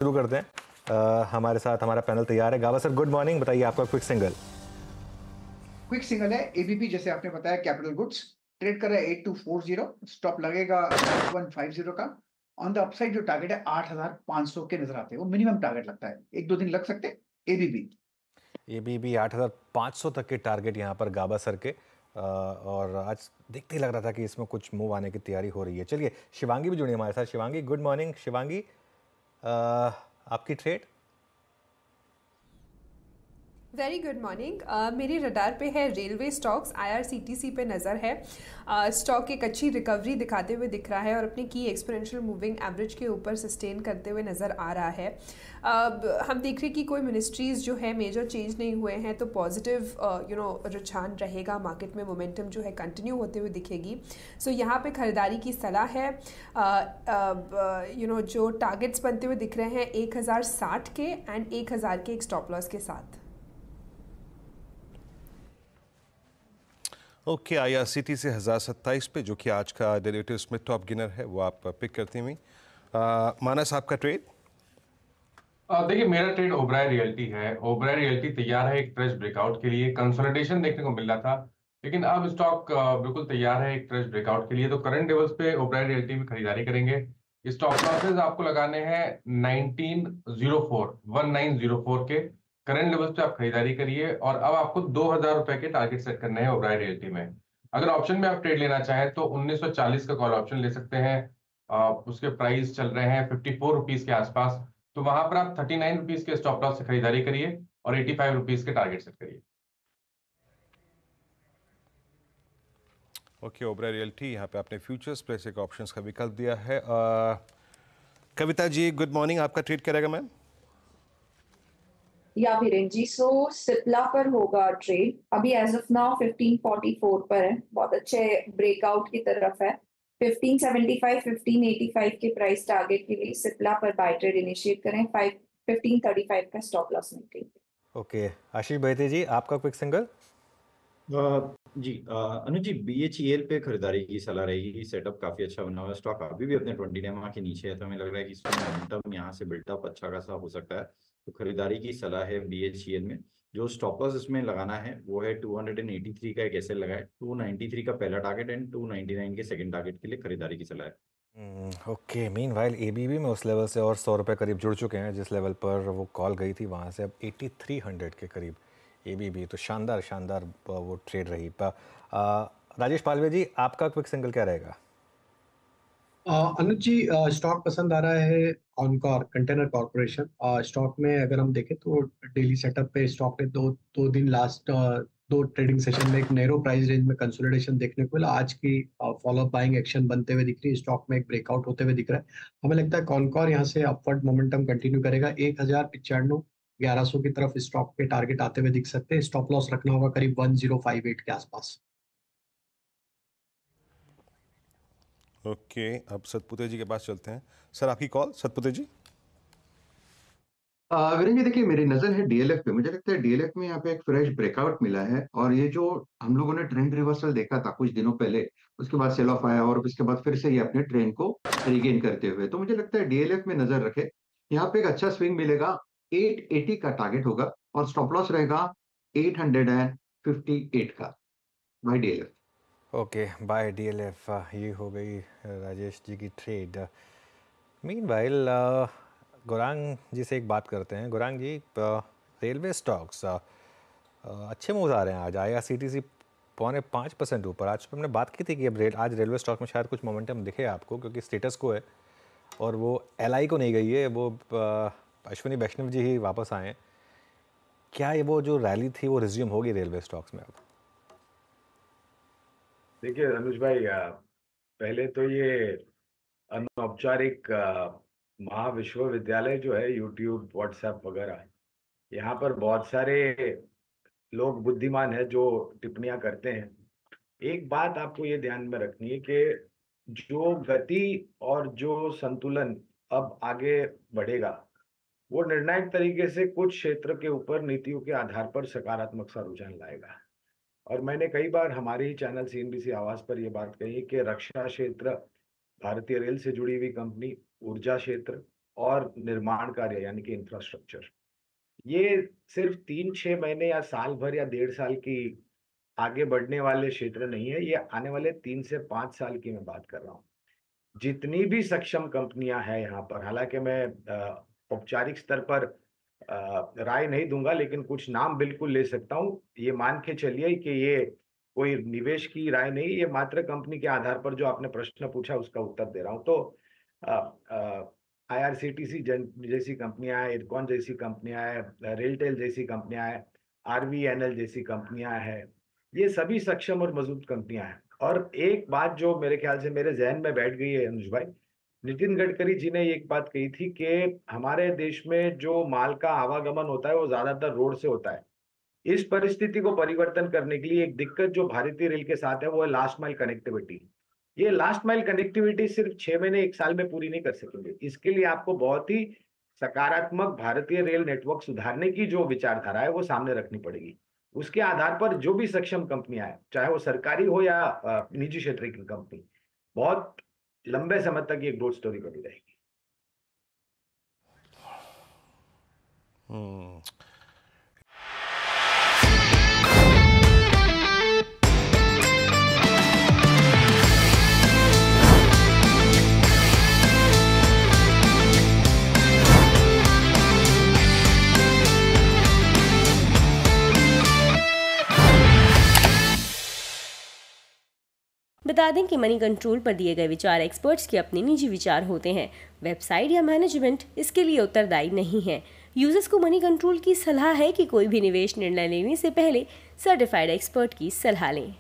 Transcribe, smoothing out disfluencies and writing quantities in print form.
शुरू करते हैं। हमारे साथ हमारा पैनल तैयार है। गावा सर, गुड मॉर्निंग। बताइए आपका क्विक सिंगल। क्विक सिंगल है एबीबी, जैसे आपने बताया, कैपिटल गुड्स ट्रेड कर रहा है 8240। स्टॉप लगेगा 8150 का। ऑन द अपसाइड जो टारगेट है 8500 के नजर आते हैं, वो मिनिमम टारगेट लगता है। एक दो दिन लग सकते हैं एबीबी। एबीबी 8500 तक के टारगेट यहाँ पर गाबा सर के। और आज देखते ही लग रहा था कि इसमें कुछ मूव आने की तैयारी हो रही है। चलिए, शिवांगी भी जुड़ी हमारे साथ। Shivangi, good morning. शिवांगी, आपकी ट्रेड। Very good morning. मेरी रडार पे है रेलवे स्टॉक्स, आईआरसीटीसी पे नज़र है। स्टॉक एक अच्छी रिकवरी दिखाते हुए दिख रहा है और अपनी की एक्सपोनेंशियल मूविंग एवरेज के ऊपर सस्टेन करते हुए नज़र आ रहा है। हम देख रहे हैं कि कोई मिनिस्ट्रीज़ जो है मेजर चेंज नहीं हुए हैं, तो पॉजिटिव रुझान रहेगा। मार्केट में मोमेंटम जो है कंटिन्यू होते हुए दिखेगी। सो यहाँ पे खरीदारी की सलाह है। जो टारगेट्स बनते हुए दिख रहे हैं 1060 के एंड 1000 के एक स्टॉप लॉस के साथ। ओके, आईआरसीटी से 1027 पे, जो कि आज का डेरिवेटिव्स में टॉप गिनर है, वो आप पिक करती हुई। मानस, आपका ट्रेड। देखिए, मेरा ट्रेड ओबराय रियल्टी है। ओबराय रियल्टी तैयार है एक फ्रेश ब्रेकआउट के लिए। कंसोलिडेशन देखने को मिल रहा था, लेकिन अब स्टॉक बिल्कुल तैयार है एक फ्रेश ब्रेकआउट के लिए। तो करंट लेवल्स पे ओबराय रियल्टी में खरीदारी करेंगे। स्टॉप लॉसेस आपको लगाने हैं 1904 के करंट लेवल्स पे। आप खरीदारी करिए और अब आपको 2000 रुपए के टारगेट सेट करने हैं ओबराय रियल्टी में। अगर ऑप्शन में आप ट्रेड लेना चाहें तो 1940 का कॉल ऑप्शन ले सकते हैं। उसके प्राइस चल रहे हैं 54 रुपीज के आसपास। तो वहां पर आप 39 रुपीज के स्टॉप लॉस से खरीदारी करिए और 85 रुपीज के टारगेट सेट करिए। ओके, ओबराय रियल्टी, यहाँ पे आपने फ्यूचर्स प्लस एक ऑप्शंस का विकल्प दिया है। Kavita ji, good morning. आपका ट्रेड करेगा मैम? या वीरेंद्र जी, सो सिप्ला पर होगा ट्रेड। अभी एज ऑफ नाउ 1544 पर है, बहुत अच्छे ब्रेकआउट की तरफ है। 1575 1585 के प्राइस टारगेट के लिए सिप्ला पर बाय ट्रेड इनिशिएट करें। 1535 का स्टॉप लॉस मेंटेन। ओके, आशीष बहते जी, आपका क्विक सिंगल। जी अनुज जी, बीएचईएल पे खरीदारी की सलाह रहेगी। सेटअप काफी अच्छा बना हुआ है। स्टॉक अभी भी अपने 20 डेमा के नीचे है, तो हमें लग रहा है कि इसमें मोमेंटम यहाँ से बिल्टअप अच्छा खासा हो सकता है। तो खरीदारी की सलाह है बीएचईएल में। जो स्टॉप लॉस इसमें लगाना है वो है 283 का एक एसएल लगाए। 293 का पहला टारगेट एंड 299 के सेकंड टारगेट के लिए खरीदारी की सलाह है। ओके, मीनवाइल एबीबी में उस लेवल से और 100 रुपये करीब जुड़ चुके हैं जिस लेवल पर वो कॉल गई थी। वहाँ से अब 8300 के करीब एबीबी। तो शानदार शानदार वो ट्रेड रही। राजेश पालवे जी, आपका क्विक सिंगल क्या रहेगा? अनुज जी, स्टॉक पसंद आ रहा है ऑनकॉर कंटेनर कॉर्पोरेशन। स्टॉक में अगर हम देखें तो डेली सेटअप पे स्टॉक ने दो दिन लास्ट दो ट्रेडिंग सेशन में एक नैरो प्राइस रेंज में कंसोलिडेशन देखने को मिला। आज की फॉलोअप बाइंग एक्शन बनते हुए दिख रही है। स्टॉक में एक ब्रेकआउट होते हुए दिख रहा है। हमें लगता है कॉनकॉर यहाँ से अपवर्ड मोमेंटम कंटिन्यू करेगा। 1095 1100 की तरफ स्टॉक के टारगेट आते हुए दिख सकते हैं। स्टॉप लॉस रखना होगा करीब 1058 के आसपास। ओके, अब सतपुते जी के पास चलते हैं। सर, आपकी कॉल, सतपुते जी। वीरेंद्र जी, देखिए, मेरी नजर है डीएलएफ पे। मुझे लगता है डीएलएफ में यहाँ पे एक फ्रेश ब्रेकआउट मिला है, और ये जो हम लोगों ने ट्रेंड रिवर्सल देखा था कुछ दिनों पहले, उसके बाद सेल ऑफ आया और उसके बाद फिर से ये अपने ट्रेंड को रिगेन करते हुए, तो मुझे लगता है डीएलएफ में नजर रखे। यहाँ पे एक अच्छा स्विंग मिलेगा। 880 का टारगेट होगा और स्टॉप लॉस रहेगा 858 का buy DLF. Okay, buy DLF. ये हो गई राजेश जी की ट्रेड। मीनवाइल गुरांग जी से एक बात करते हैं। गुरांग जी, रेलवे स्टॉक्स अच्छे मूव आ रहे हैं आज। आईआरसीटीसी 4.5% ऊपर। आज हमने बात की थी कि अब आज रेलवे स्टॉक में शायद कुछ मोमेंटम दिखे आपको, क्योंकि स्टेटस को है और वो एलआई को नहीं गई है। वो अश्विनी वैष्णव जी ही वापस आए हैं। क्या ये वो जो रैली थी वो रिज्यूम होगी रेलवे स्टॉक्स में अब? देखिए अनुज भाई, पहले तो ये अनौपचारिक महाविश्वविद्यालय जो है, यूट्यूब, व्हाट्सएप वगैरह, यहाँ पर बहुत सारे लोग बुद्धिमान है जो टिप्पणियां करते हैं। एक बात आपको ये ध्यान में रखनी है कि जो गति और जो संतुलन अब आगे बढ़ेगा, वो निर्णायक तरीके से कुछ क्षेत्र के ऊपर नीतियों के आधार पर सकारात्मक सा रुझान लाएगा। और मैंने कई बार हमारे ही चैनल सीएनबीसी आवाज पर यह बात कही कि रक्षा क्षेत्र, भारतीय रेल से जुड़ी हुई कंपनी, ऊर्जा क्षेत्र और निर्माण कार्य यानी कि इंफ्रास्ट्रक्चर। ये सिर्फ 3-6 महीने या साल भर या 1.5 साल की आगे बढ़ने वाले क्षेत्र नहीं है, ये आने वाले 3 से 5 साल की मैं बात कर रहा हूँ। जितनी भी सक्षम कंपनियां हैं यहाँ पर, हालांकि मैं औपचारिक स्तर पर राय नहीं दूंगा, लेकिन कुछ नाम बिल्कुल ले सकता हूँ। ये मान के चलिए कि ये कोई निवेश की राय नहीं, ये मात्र कंपनी के आधार पर जो आपने प्रश्न पूछा उसका उत्तर दे रहा हूँ। तो IRCTC जैसी कंपनियां हैं, इरकॉन जैसी कंपनियां हैं, रेलटेल जैसी कंपनियां हैं, RVNL जैसी कंपनियां हैं, ये सभी सक्षम और मजबूत कंपनियां हैं। और एक बात जो मेरे ख्याल से मेरे जहन में बैठ गई है अनुज भाई, नितिन गडकरी जी ने एक बात कही थी कि हमारे देश में जो माल का आवागमन होता है वो ज्यादातर रोड से होता है। इस परिस्थिति को परिवर्तन करने के लिए एक दिक्कत जो भारतीय रेल के साथ है वो है लास्ट माइल कनेक्टिविटी। ये लास्ट माइल कनेक्टिविटी सिर्फ 6 महीने 1 साल में पूरी नहीं कर सकेंगे। इसके लिए आपको बहुत ही सकारात्मक भारतीय रेल नेटवर्क सुधारने की जो विचारधारा है वो सामने रखनी पड़ेगी। उसके आधार पर जो भी सक्षम कंपनियां हैं, चाहे वो सरकारी हो या निजी क्षेत्र की कंपनी, बहुत लंबे समय तक ये ग्रोथ स्टोरी बनी रहेगी। बता दें कि मनी कंट्रोल पर दिए गए विचार एक्सपर्ट्स के अपने निजी विचार होते हैं। वेबसाइट या मैनेजमेंट इसके लिए उत्तरदायी नहीं है। यूजर्स को मनी कंट्रोल की सलाह है कि कोई भी निवेश निर्णय लेने से पहले सर्टिफाइड एक्सपर्ट की सलाह लें।